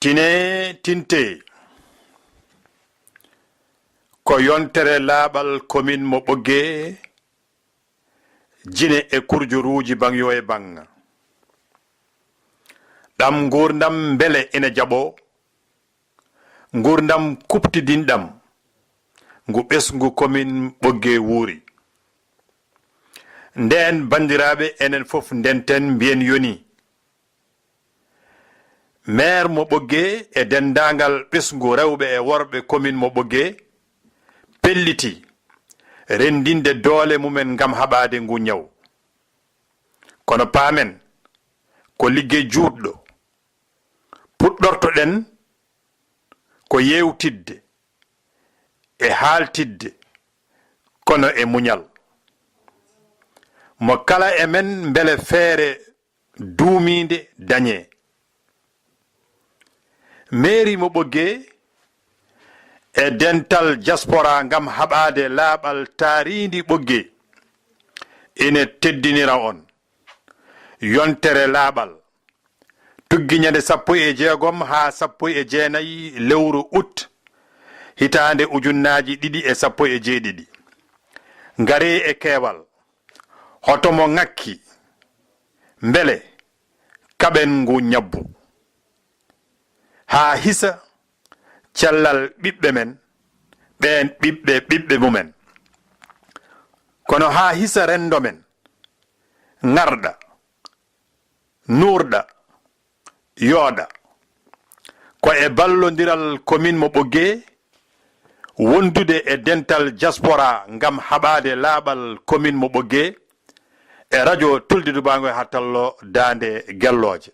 tine tinte ko yontere laabal commune mo Ɓoggee jine e kurjuruuji bangyo e banga ɗam gurdam bele ene jaɓo gurdam kuptidinɗam ngu ɓesgu commune Ɓoggee wuuri nden bandiraɓe enen fof ndenten mbiyen yoni maire mo Ɓoggee e dendagal ɓesgu rewɓe e worɓe commune mo Ɓoggee pelliti rendinde doole mumen ngam haɓade ngu ñaw kono paamen ko liggey juutɗo puɗɗortoɗen ko yewtidde e haaltidde kono e muñal mo kala e men beele feere duumide dañe mairie mo Ɓoggee e dental diaspora ngam haɓade laaɓal taaridi Ɓoggee ene teddinira on yontere laaɓal tuggiñande 16 ha 19 lewru août hitande ujunnaji 2017 ngari e keewal hotomo ngakki mbele kaɓen ngu ñabbu ha hisa cellal ɓiɓɓe men ɓen ɓiɓɓe mumen kono ha hisa rendo men ngarɗa nurɗa yooɗa ko e ballodiral commune mo Ɓoggee wondude e dental diaspora ngam haɓade laaɓal commune mo Ɓoggee e radio Tulde Dubango e hattallo Dande Gelloje